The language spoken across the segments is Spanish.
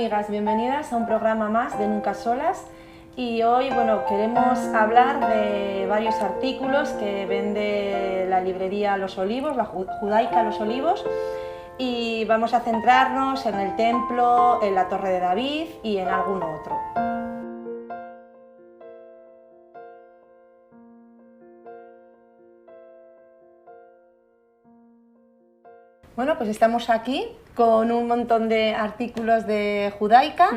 amigas, bienvenidas a un programa más de Nunca Solas. Y hoy, queremos hablar de varios artículos que vende la librería Los Olivos, la judaica Los Olivos, y vamos a centrarnos en el templo, en la Torre de David y en algún otro. Bueno, pues estamos aquí con un montón de artículos de judaica.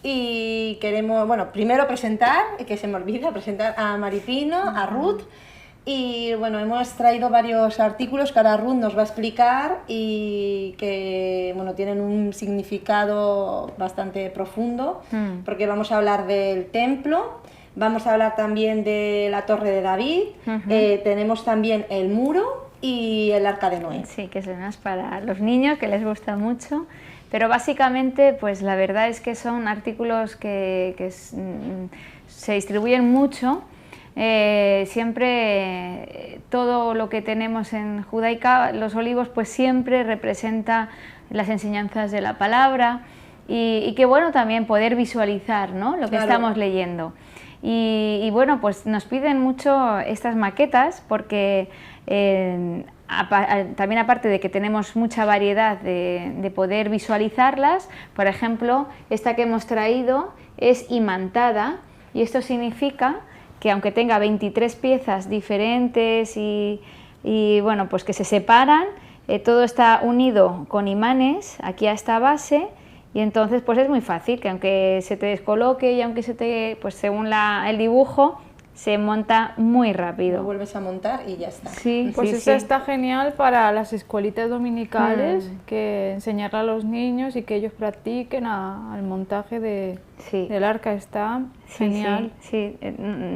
Y queremos, primero presentar, que se me olvida, presentar a Maripino, a Ruth. Y hemos traído varios artículos que ahora Ruth nos va a explicar y que tienen un significado bastante profundo, porque vamos a hablar del templo, vamos a hablar también de la Torre de David, tenemos también el muro y el Arca de Noé. Sí, que es más para los niños, que les gusta mucho. Pero básicamente, pues la verdad es que son artículos que se distribuyen mucho. Siempre todo lo que tenemos en judaica, Los Olivos, pues siempre representa las enseñanzas de la palabra y que bueno, también poder visualizar, ¿no?, lo que estamos leyendo. Y bueno, pues nos piden mucho estas maquetas porque también, aparte de que tenemos mucha variedad de poder visualizarlas, por ejemplo, esta que hemos traído es imantada, y esto significa que aunque tenga 23 piezas diferentes y bueno, pues que se separan, todo está unido con imanes aquí a esta base, y entonces pues es muy fácil que aunque se te descoloque y aunque se te, pues según el dibujo, se monta muy rápido. Lo vuelves a montar y ya está. Sí, pues esta está genial para las escuelitas dominicales, que enseñarle a los niños y que ellos practiquen al montaje del arca. Está genial. Sí,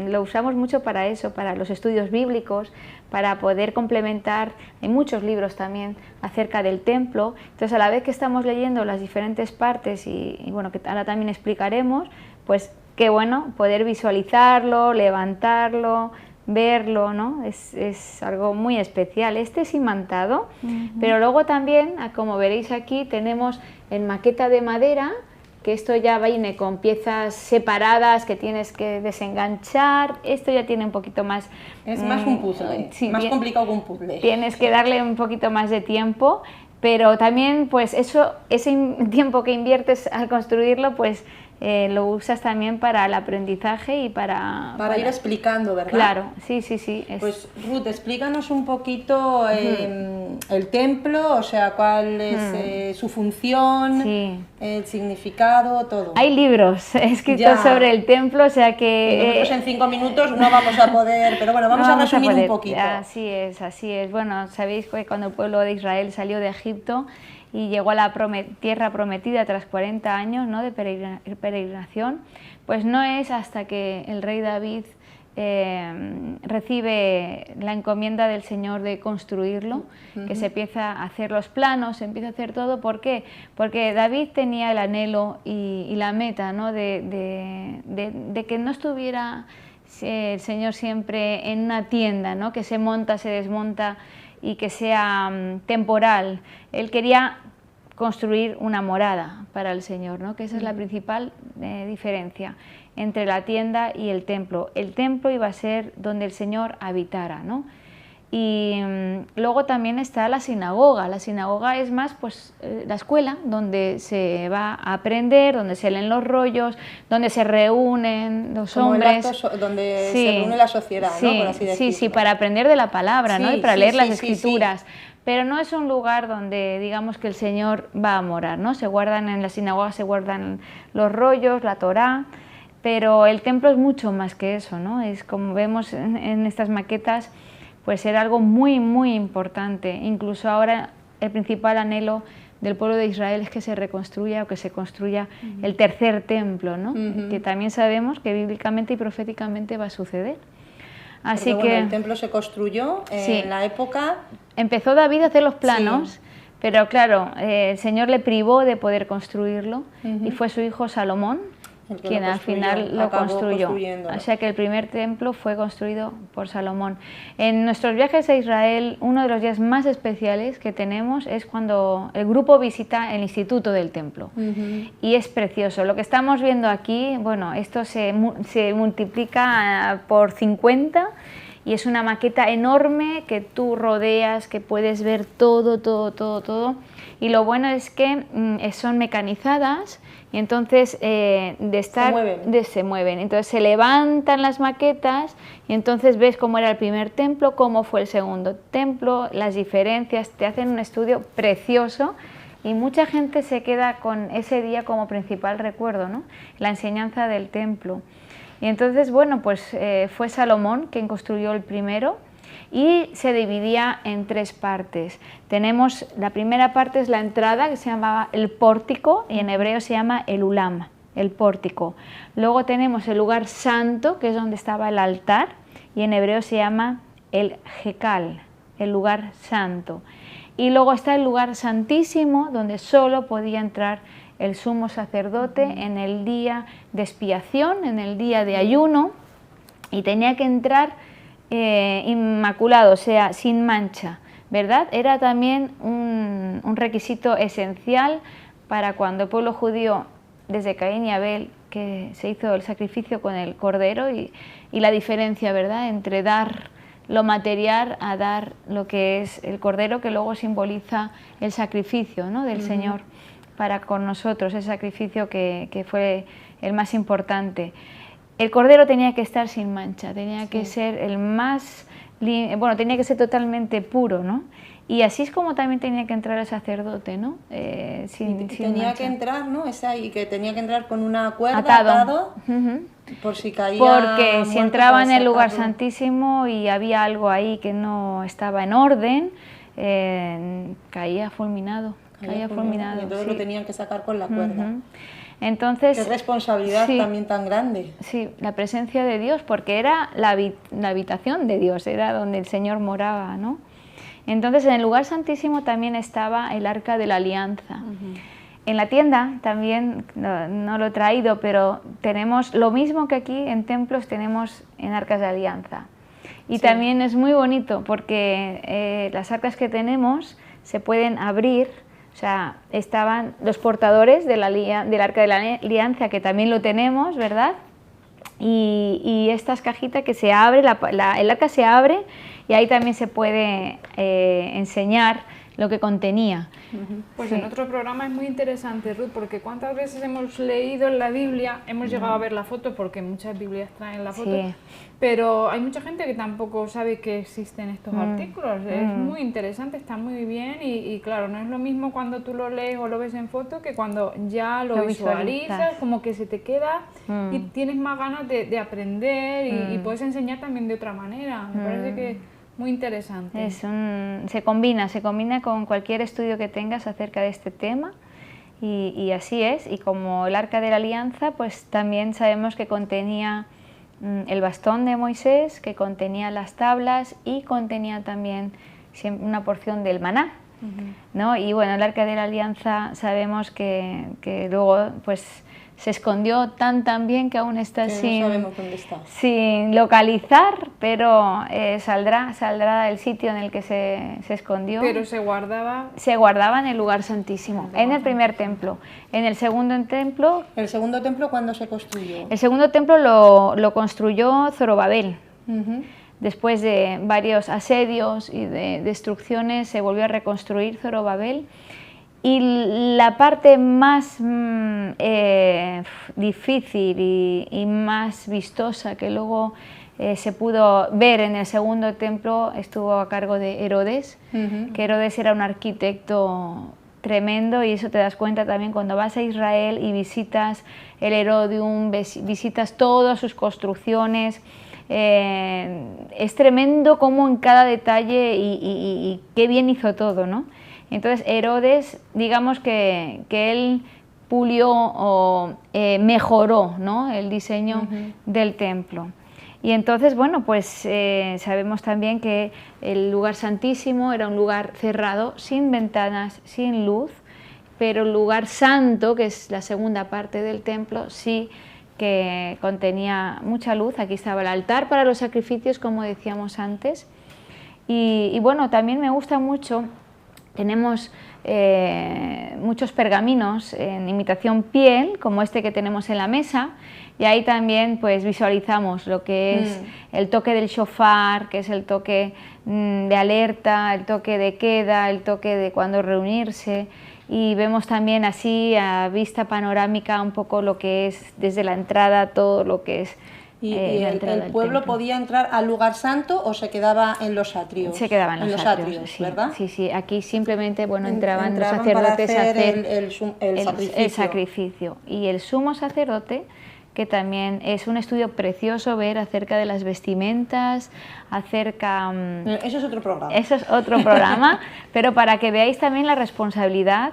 lo usamos mucho para eso, para los estudios bíblicos, para poder complementar. Hay muchos libros también acerca del templo, entonces a la vez que estamos leyendo las diferentes partes y bueno, que ahora también explicaremos, pues qué bueno poder visualizarlo, levantarlo, verlo, ¿no? Es algo muy especial. Este es imantado, pero luego también, como veréis aquí, tenemos en maqueta de madera, que esto ya viene con piezas separadas que tienes que desenganchar. Esto ya tiene un poquito más... Es más un puzzle, más complicado que un puzzle. Tienes que darle un poquito más de tiempo, pero también pues ese tiempo que inviertes al construirlo, pues lo usas también para el aprendizaje y para ir explicando, ¿verdad? Claro, sí. Pues Ruth, explícanos un poquito el templo, o sea, cuál es su función, el significado, todo. Hay libros escritos sobre el templo, o sea que... Nosotros en 5 minutos no vamos a poder, pero bueno, vamos a resumir un poquito. Así es. Bueno, sabéis que cuando el pueblo de Israel salió de Egipto y llegó a la tierra prometida tras 40 años, ¿no?, de peregrinación, pues no es hasta que el rey David recibe la encomienda del Señor de construirlo, que se empieza a hacer los planos, se empieza a hacer todo. ¿Por qué? Porque David tenía el anhelo y la meta, ¿no?, de que no estuviera el Señor siempre en una tienda, ¿no?, que se monta, se desmonta y que sea temporal. Él quería construir una morada para el Señor, ¿no?, que esa es la principal diferencia entre la tienda y el templo. El templo iba a ser donde el Señor habitara, ¿no? Y luego también está la sinagoga. La sinagoga es más pues la escuela donde se va a aprender, donde se leen los rollos, donde se reúnen los hombres. El acto donde se reúne la sociedad, ¿no?, por así decirlo. Sí, para aprender de la palabra, ¿no?, y para leer las escrituras. Pero no es un lugar donde digamos que el Señor va a morar, ¿no? En la sinagoga se guardan los rollos, la Torá, pero el templo es mucho más que eso, ¿no? Es, como vemos en estas maquetas, pues era algo muy, muy importante. Incluso ahora el principal anhelo del pueblo de Israel es que se reconstruya o que se construya el tercer templo, ¿no? Que también sabemos que bíblicamente y proféticamente va a suceder. Así que el templo se construyó en la época... Empezó David a hacer los planos, pero claro, el Señor le privó de poder construirlo y fue su hijo Salomón. quien al final lo construyó. O sea que el primer templo fue construido por Salomón. En nuestros viajes a Israel, uno de los días más especiales que tenemos es cuando el grupo visita el Instituto del Templo. Y es precioso. Lo que estamos viendo aquí, bueno, esto se multiplica por 50 y es una maqueta enorme que tú rodeas, que puedes ver todo. Y lo bueno es que son mecanizadas. Y entonces se mueven, entonces se levantan las maquetas y entonces ves cómo era el primer templo, cómo fue el segundo templo, las diferencias, te hacen un estudio precioso y mucha gente se queda con ese día como principal recuerdo, ¿no? La enseñanza del templo. Y entonces, bueno, pues fue Salomón quien construyó el primero y se dividía en 3 partes. Tenemos, la primera parte es la entrada, que se llamaba el pórtico, y en hebreo se llama el ulam, el pórtico. Luego tenemos el lugar santo, que es donde estaba el altar, y en hebreo se llama el Hekal, el lugar santo. Y luego está el lugar santísimo, donde solo podía entrar el sumo sacerdote en el día de expiación, en el día de ayuno, y tenía que entrar inmaculado, o sea, sin mancha, ¿verdad? Era también un requisito esencial para cuando el pueblo judío, desde Caín y Abel, que se hizo el sacrificio con el cordero y la diferencia, ¿verdad?, entre dar lo material a dar lo que es el cordero, que luego simboliza el sacrificio, ¿no?, del Señor para con nosotros, el sacrificio que fue el más importante. El cordero tenía que estar sin mancha, tenía que ser el más, bueno, tenía que ser totalmente puro, ¿no? Y así es como también tenía que entrar el sacerdote, ¿no? Sin tenía mancha. que entrar, ¿no? Y que tenía que entrar con una cuerda atado por si caía. Porque si entraba en el lugar santísimo y había algo ahí que no estaba en orden, caía fulminado. Caía fulminado. Y entonces lo tenían que sacar con la cuerda. Entonces, qué responsabilidad también tan grande. Sí, la presencia de Dios, porque era la habitación de Dios, era donde el Señor moraba, ¿no? Entonces, en el lugar santísimo también estaba el Arca de la Alianza. En la tienda también, no lo he traído, pero tenemos lo mismo que aquí en templos tenemos en Arcas de Alianza. Y también es muy bonito porque las arcas que tenemos se pueden abrir. O sea, estaban los portadores del Arca de la Alianza, que también lo tenemos, ¿verdad? Y estas cajitas que se abre, el arca se abre y ahí también se puede enseñar lo que contenía. Pues en otro programa es muy interesante, Ruth, porque cuántas veces hemos leído en la Biblia, hemos llegado a ver la foto, porque muchas Biblias traen la foto, pero hay mucha gente que tampoco sabe que existen estos artículos. Es muy interesante, está muy bien y claro, no es lo mismo cuando tú lo lees o lo ves en foto que cuando ya lo visualizas, como que se te queda y tienes más ganas de aprender y puedes enseñar también de otra manera. Me parece que muy interesante. Se combina con cualquier estudio que tengas acerca de este tema y así es. Y como el Arca de la Alianza, pues también sabemos que contenía el bastón de Moisés, que contenía las tablas y contenía también una porción del maná, ¿no? Y bueno, el Arca de la Alianza sabemos que luego pues se escondió tan bien que aún está no sabemos dónde está. Sin localizar, pero saldrá del sitio en el que se escondió. Pero se guardaba en el lugar santísimo, en el primer templo. En el segundo templo... ¿El segundo templo cuándo se construyó? El segundo templo lo construyó Zorobabel. Después de varios asedios y de destrucciones se volvió a reconstruir Zorobabel. Y la parte más difícil y más vistosa que luego se pudo ver en el segundo templo estuvo a cargo de Herodes, que Herodes era un arquitecto tremendo, y eso te das cuenta también cuando vas a Israel y visitas el Herodium, visitas todas sus construcciones. Es tremendo cómo en cada detalle y qué bien hizo todo, ¿no? Entonces Herodes, digamos que él pulió o mejoró, ¿no?, el diseño del templo. Y entonces, bueno, pues sabemos también que el lugar santísimo era un lugar cerrado, sin ventanas, sin luz, pero el lugar santo, que es la segunda parte del templo, sí que contenía mucha luz. Aquí estaba el altar para los sacrificios, como decíamos antes. Y bueno, también me gusta mucho, tenemos muchos pergaminos en imitación piel, como este que tenemos en la mesa, y ahí también pues visualizamos lo que es el toque del shofar, que es el toque de alerta, el toque de queda, el toque de cuando reunirse, y vemos también así a vista panorámica un poco lo que es desde la entrada, todo lo que es ¿Y el pueblo podía entrar al lugar santo o se quedaba en los atrios? Se quedaba en los atrios, sí, ¿verdad? Sí, sí, aquí simplemente entraban los sacerdotes a hacer el sacrificio. Y el sumo sacerdote, que también es un estudio precioso ver acerca de las vestimentas, acerca... Eso es otro programa. Eso es otro programa, pero para que veáis también la responsabilidad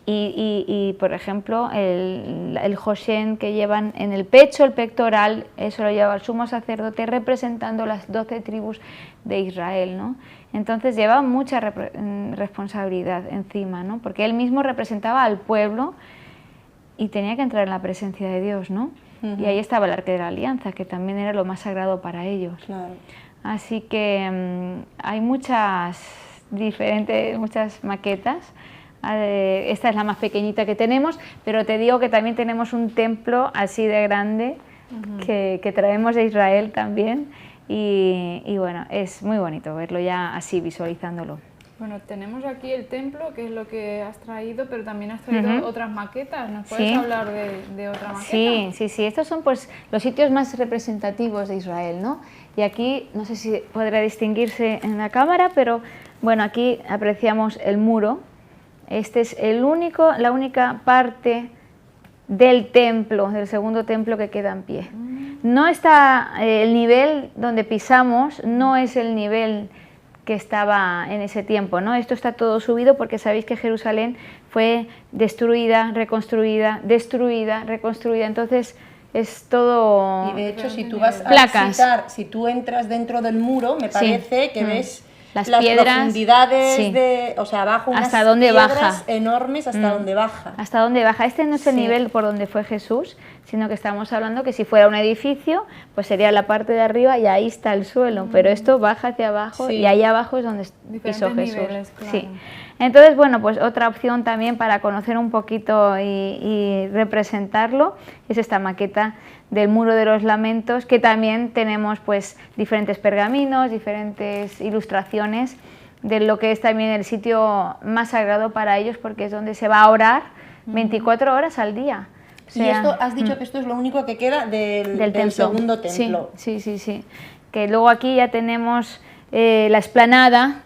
y por ejemplo, el Josén que llevan en el pecho, el pectoral, eso lo lleva el sumo sacerdote representando las 12 tribus de Israel, ¿no? Entonces lleva mucha responsabilidad encima, ¿no? Porque él mismo representaba al pueblo y tenía que entrar en la presencia de Dios, ¿no? Y ahí estaba el arca de la alianza, que también era lo más sagrado para ellos. Claro. Así que hay muchas maquetas. Esta es la más pequeñita que tenemos, pero te digo que también tenemos un templo así de grande que traemos de Israel también y bueno, es muy bonito verlo ya así visualizándolo. Bueno, tenemos aquí el templo, que es lo que has traído, pero también has traído otras maquetas. ¿Nos puedes hablar de otra maqueta? Sí, estos son pues los sitios más representativos de Israel, ¿no? Y aquí, no sé si podrá distinguirse en la cámara, pero bueno, aquí apreciamos el muro. Este es la única parte del templo, del segundo templo que queda en pie. No está el nivel donde pisamos, no es el nivel que estaba en ese tiempo, ¿no? Esto está todo subido porque sabéis que Jerusalén fue destruida, reconstruida, destruida, reconstruida, entonces es todo... Y de hecho, si tú vas a visitar, si tú entras dentro del muro, me parece que ves las piedras, profundidades o sea, abajo unas hasta dónde piedras baja. Enormes hasta dónde baja. Hasta dónde baja. Este no es el nivel por donde fue Jesús, sino que estamos hablando que si fuera un edificio, pues sería la parte de arriba y ahí está el suelo, pero esto baja hacia abajo y ahí abajo es donde pisó Jesús. Niveles, claro. Sí. Entonces, bueno, pues otra opción también para conocer un poquito y representarlo es esta maqueta del Muro de los Lamentos, que también tenemos pues diferentes pergaminos, diferentes ilustraciones de lo que es también el sitio más sagrado para ellos, porque es donde se va a orar 24 horas al día. O sea, y esto, has dicho que esto es lo único que queda del segundo templo. Sí. Que luego aquí ya tenemos la explanada,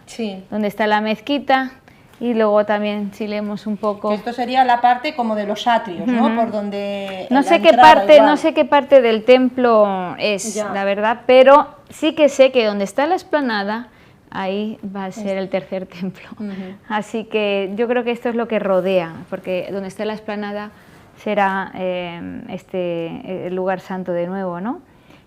donde está la mezquita. Y luego también, si leemos un poco... Que esto sería la parte como de los atrios, ¿no? Por donde... No sé qué parte del templo es, la verdad, pero sí que sé que donde está la explanada, ahí va a ser el tercer templo. Así que yo creo que esto es lo que rodea, porque donde está la explanada será el lugar santo de nuevo, ¿no?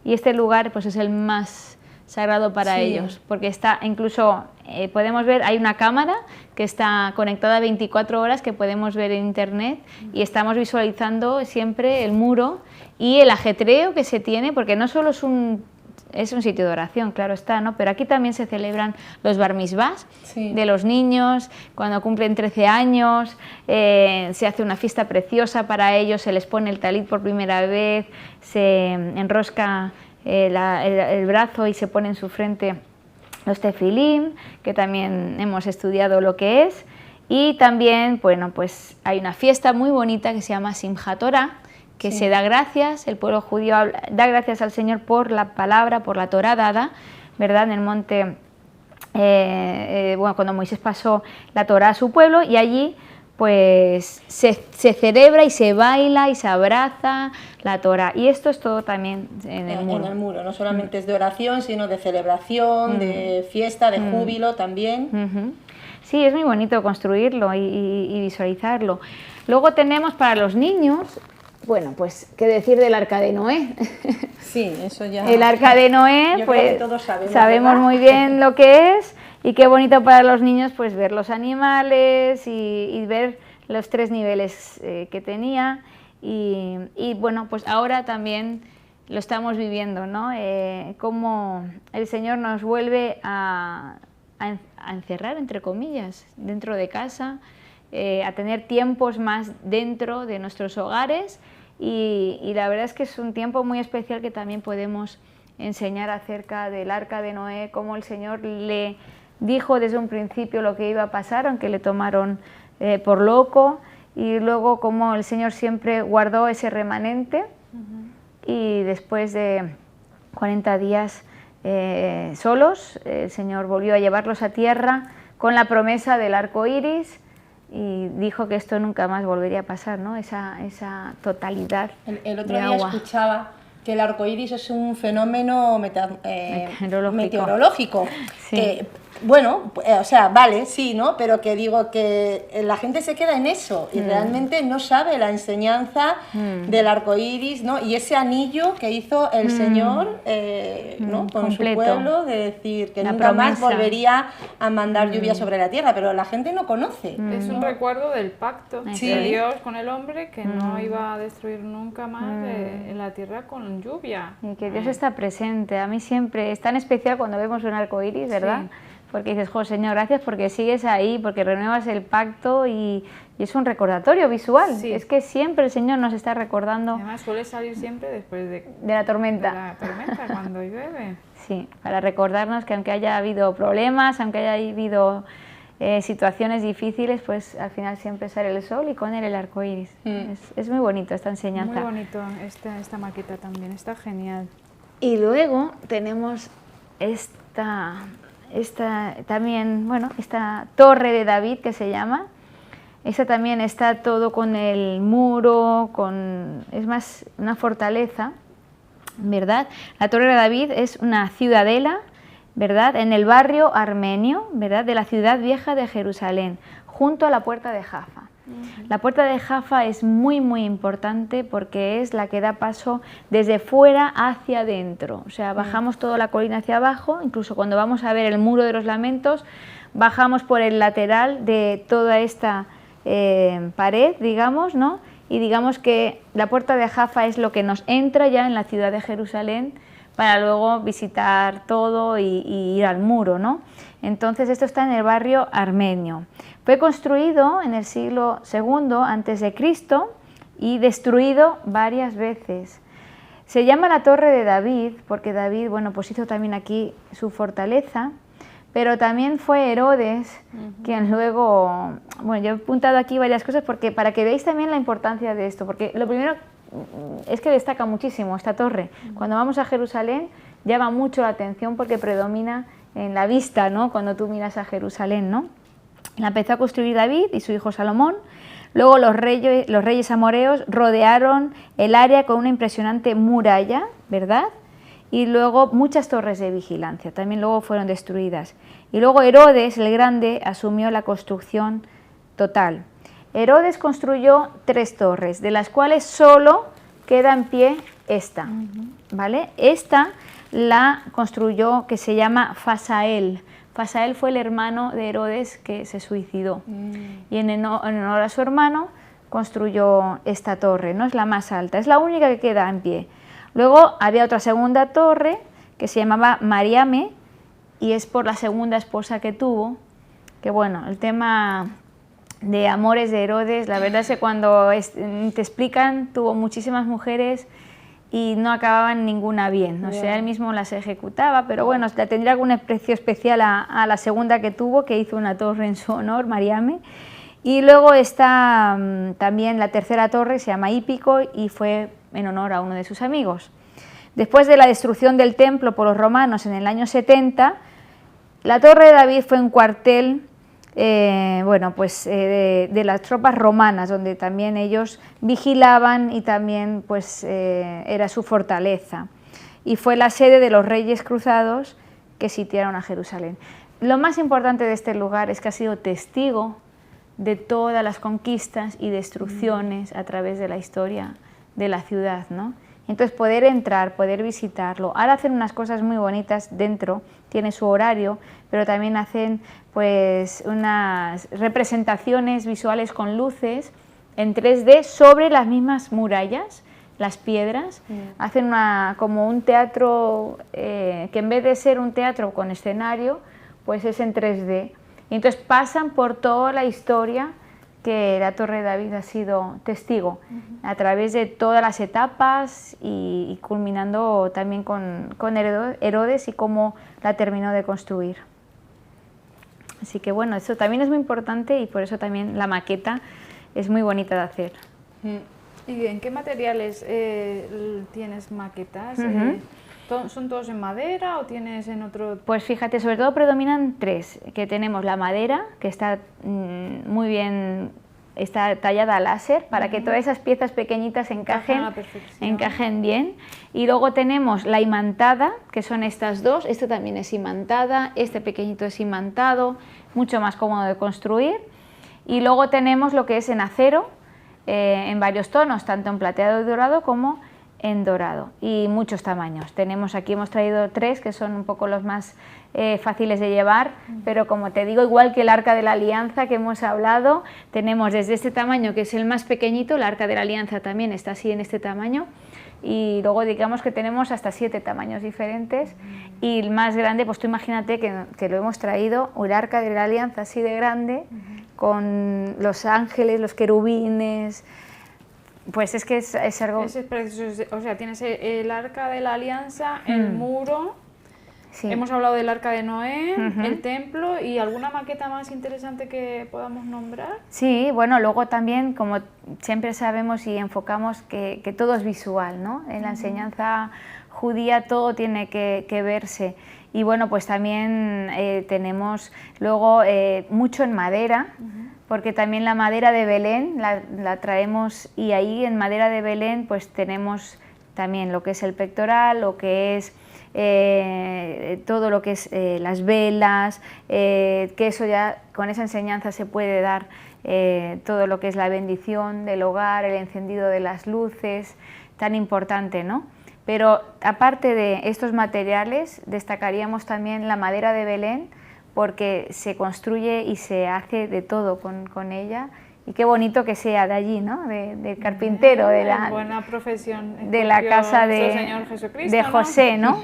Y este lugar pues es el más sagrado para ellos, porque está incluso, podemos ver, hay una cámara que está conectada 24 horas que podemos ver en internet y estamos visualizando siempre el muro y el ajetreo que se tiene, porque no solo es un sitio de oración, claro está, ¿no? Pero aquí también se celebran los bar mitzvahs de los niños, cuando cumplen 13 años, se hace una fiesta preciosa para ellos, se les pone el talit por primera vez, se enrosca el brazo y se pone en su frente los tefilim, que también hemos estudiado lo que es, y también, bueno, pues hay una fiesta muy bonita que se llama Simchat Torah, que se da gracias, el pueblo judío da gracias al Señor por la palabra, por la Torah dada, ¿verdad?, en el monte, cuando Moisés pasó la Torah a su pueblo, y allí pues se celebra y se baila y se abraza la Torah. Y esto es todo también en el muro. En el muro, no solamente es de oración, sino de celebración, de fiesta, de júbilo también. Sí, es muy bonito construirlo y visualizarlo. Luego tenemos para los niños, bueno, pues qué decir del Arca de Noé. Sí, eso ya... El Arca de Noé, pues todos sabemos muy bien lo que es. Y qué bonito para los niños pues ver los animales y ver los 3 niveles que tenía. Y bueno, pues ahora también lo estamos viviendo, ¿no? Cómo el Señor nos vuelve a encerrar, entre comillas, dentro de casa, a tener tiempos más dentro de nuestros hogares, y la verdad es que es un tiempo muy especial que también podemos enseñar acerca del Arca de Noé, cómo el Señor le dijo desde un principio lo que iba a pasar, aunque le tomaron por loco, y luego cómo el Señor siempre guardó ese remanente, y después de 40 días solos, el Señor volvió a llevarlos a tierra con la promesa del arco iris, y dijo que esto nunca más volvería a pasar, ¿no? Esa totalidad el otro de día agua. Escuchaba que el arco iris es un fenómeno meteorológico. Sí. Que, bueno, o sea, vale, sí, ¿no? Pero que digo que la gente se queda en eso y realmente no sabe la enseñanza del arco iris, ¿no? Y ese anillo que hizo el Señor, ¿no? Con completo. su pueblo, de decir que La nunca más promesa. volvería a mandar lluvia sobre la tierra, pero la gente no conoce. Es un recuerdo del pacto Sí. de Dios con el hombre, que no iba a destruir nunca más la tierra con lluvia. Y que Dios está presente. A mí siempre es tan especial cuando vemos un arco iris, ¿verdad? Sí. Porque dices, jo, Señor, gracias porque sigues ahí, porque renuevas el pacto, y es un recordatorio visual. Sí. Es que siempre el Señor nos está recordando Además suele salir siempre después de la tormenta. cuando llueve. Sí, para recordarnos que aunque haya habido problemas, aunque haya habido situaciones difíciles, pues al final siempre sale el sol y con él el arco iris. Es muy bonito esta enseñanza. Muy bonito esta maqueta también, está genial. Y luego tenemos esta también, bueno, esta torre de David que se llama. Esta también está todo con el muro, es más una fortaleza, ¿verdad? La torre de David es una ciudadela, ¿verdad? En el barrio armenio, ¿verdad? De la ciudad vieja de Jerusalén, junto a la puerta de Jaffa. La puerta de Jaffa es muy muy importante porque es la que da paso desde fuera hacia adentro, o sea, bajamos toda la colina hacia abajo, incluso cuando vamos a ver el muro de los lamentos, bajamos por el lateral de toda esta pared, digamos, ¿no? Y digamos que la puerta de Jaffa es lo que nos entra ya en la ciudad de Jerusalén para luego visitar todo y ir al muro, ¿no? Entonces esto está en el barrio armenio. Fue construido en el siglo II a.C. y destruido varias veces. Se llama la Torre de David porque David, bueno, pues hizo también aquí su fortaleza, pero también fue Herodes quien luego, bueno, yo he apuntado aquí varias cosas porque para que veáis también la importancia de esto, porque lo primero es que destaca muchísimo esta torre. Cuando vamos a Jerusalén llama mucho la atención porque predomina en la vista, ¿no? Cuando tú miras a Jerusalén, ¿no? La empezó a construir David y su hijo Salomón. Luego los reyes amoreos rodearon el área con una impresionante muralla, ¿verdad? Y luego muchas torres de vigilancia, también luego fueron destruidas. Y luego Herodes el Grande asumió la construcción total. Herodes construyó 3 torres, de las cuales solo queda en pie esta, ¿vale? Esta la construyó, que se llama Fasael. Fasael fue el hermano de Herodes que se suicidó. Y en honor a su hermano construyó esta torre, no es la más alta, es la única que queda en pie. Luego había otra segunda torre que se llamaba Mariame, y es por la segunda esposa que tuvo, que bueno, el tema de amores de Herodes, la verdad es que cuando te explican, tuvo muchísimas mujeres y no acababan ninguna bien, o sea, él mismo las ejecutaba, pero bueno, la tendría algún aprecio especial a la segunda que tuvo, que hizo una torre en su honor, Mariame. Y luego está también la tercera torre, se llama Hípico, y fue en honor a uno de sus amigos. Después de la destrucción del templo por los romanos en el año 70, la Torre de David fue un cuartel de las tropas romanas, donde también ellos vigilaban y también pues, era su fortaleza. Y fue la sede de los reyes cruzados que sitiaron a Jerusalén. Lo más importante de este lugar es que ha sido testigo de todas las conquistas y destrucciones a través de la historia de la ciudad, ¿no? Entonces poder entrar, poder visitarlo. Ahora hacen unas cosas muy bonitas dentro, tiene su horario, pero también hacen pues unas representaciones visuales con luces en 3D sobre las mismas murallas, las piedras. Hacen como un teatro que en vez de ser un teatro con escenario, pues es en 3D. Y entonces pasan por toda la historia que la Torre de David ha sido testigo, a través de todas las etapas y culminando también con Herodes y cómo la terminó de construir. Así que bueno, eso también es muy importante y por eso también la maqueta es muy bonita de hacer. ¿Y en qué materiales tienes maquetas? ¿Son todos en madera o tienes en otro...? Pues fíjate, sobre todo predominan 3, que tenemos la madera, que está muy bien, está tallada a láser, para que todas esas piezas pequeñitas encajen bien. Y luego tenemos la imantada, que son estas dos, esta también es imantada, este pequeñito es imantado, mucho más cómodo de construir. Y luego tenemos lo que es en acero, en varios tonos, tanto en plateado y dorado como en dorado, y muchos tamaños. Tenemos aquí, hemos traído 3 que son un poco los más fáciles de llevar, pero como te digo, igual que el Arca de la Alianza que hemos hablado, tenemos desde este tamaño, que es el más pequeñito, el Arca de la Alianza también está así en este tamaño, y luego digamos que tenemos hasta 7 tamaños diferentes, y el más grande, pues tú imagínate que lo hemos traído, el Arca de la Alianza así de grande, con los ángeles, los querubines. Pues es que es algo... Es precioso. O sea, tienes el Arca de la Alianza, el muro, hemos hablado del Arca de Noé, el templo, ¿y alguna maqueta más interesante que podamos nombrar? Sí, bueno, luego también, como siempre sabemos y enfocamos, que todo es visual, ¿no? En la enseñanza judía todo tiene que verse. Y bueno, pues también tenemos luego mucho en madera, porque también la madera de Belén la traemos, y ahí en madera de Belén pues tenemos también lo que es el pectoral, lo que es todo lo que es las velas, que eso ya con esa enseñanza se puede dar todo lo que es la bendición del hogar, el encendido de las luces, tan importante, ¿no? Pero aparte de estos materiales, destacaríamos también la madera de Belén, porque se construye y se hace de todo con ella, y qué bonito que sea de allí, ¿no? De carpintero, de la buena profesión, de la casa Señor Jesucristo, de José, ¿no?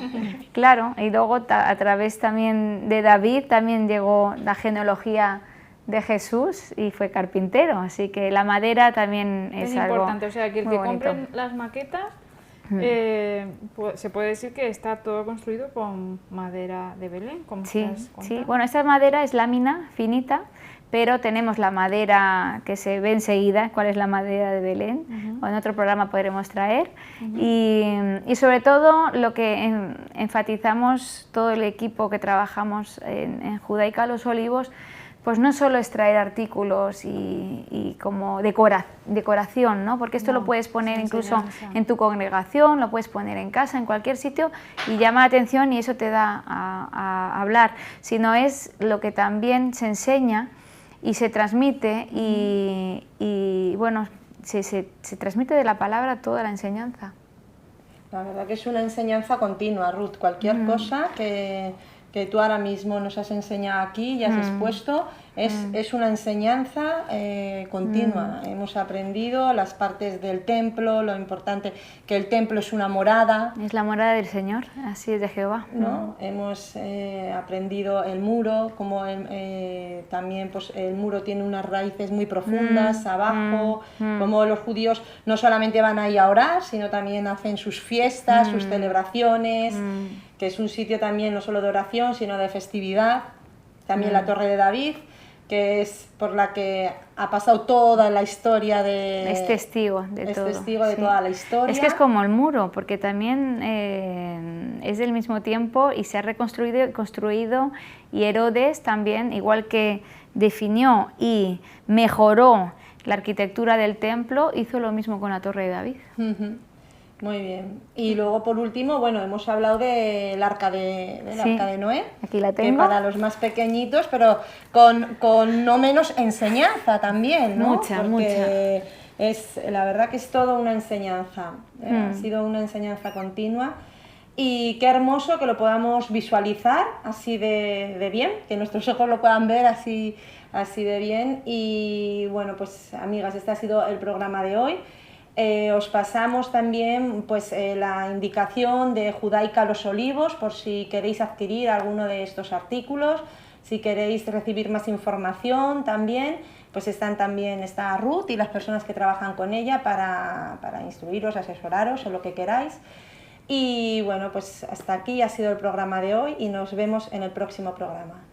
Claro, y luego a través también de David también llegó la genealogía de Jesús y fue carpintero, así que la madera también es algo importante. O sea, que el que bonito. compren las maquetas se puede decir que está todo construido con madera de Belén, como sí, bueno, esta madera es lámina finita, pero tenemos la madera que se ve enseguida, cuál es la madera de Belén, o en otro programa podremos traer, y sobre todo lo que enfatizamos todo el equipo que trabajamos en Judaica Los Olivos, pues no solo es traer artículos y como decoración, ¿no? Porque esto lo puedes poner incluso en tu congregación, lo puedes poner en casa, en cualquier sitio, y llama la atención y eso te da a hablar, sino es lo que también se enseña y se transmite y bueno, se transmite de la palabra toda la enseñanza. La verdad que es una enseñanza continua, Ruth, cualquier cosa que tú ahora mismo nos has enseñado aquí y has expuesto, es una enseñanza continua. Hemos aprendido las partes del templo, lo importante, que el templo es una morada. Es la morada del Señor, así es de Jehová. ¿No? Hemos aprendido el muro, como también pues, el muro tiene unas raíces muy profundas abajo, como los judíos no solamente van ahí a orar, sino también hacen sus fiestas, sus celebraciones, que es un sitio también no solo de oración, sino de festividad. También la Torre de David, que es por la que ha pasado toda la historia de... Es testigo de todo. Es testigo de toda la historia. Es que es como el muro, porque también es del mismo tiempo y se ha construido, y Herodes también, igual que definió y mejoró la arquitectura del templo, hizo lo mismo con la Torre de David. Muy bien. Y luego, por último, bueno, hemos hablado del Arca de Noé. Aquí la tengo. Que para los más pequeñitos, pero con no menos enseñanza también, ¿no? Mucha. La verdad que es toda una enseñanza. Ha sido una enseñanza continua. Y qué hermoso que lo podamos visualizar así de bien, que nuestros ojos lo puedan ver así de bien. Y bueno, pues amigas, este ha sido el programa de hoy. Os pasamos también pues, la indicación de Judaica Los Olivos por si queréis adquirir alguno de estos artículos, si queréis recibir más información también, pues está Ruth y las personas que trabajan con ella para instruiros, asesoraros o lo que queráis. Y bueno, pues hasta aquí ha sido el programa de hoy y nos vemos en el próximo programa.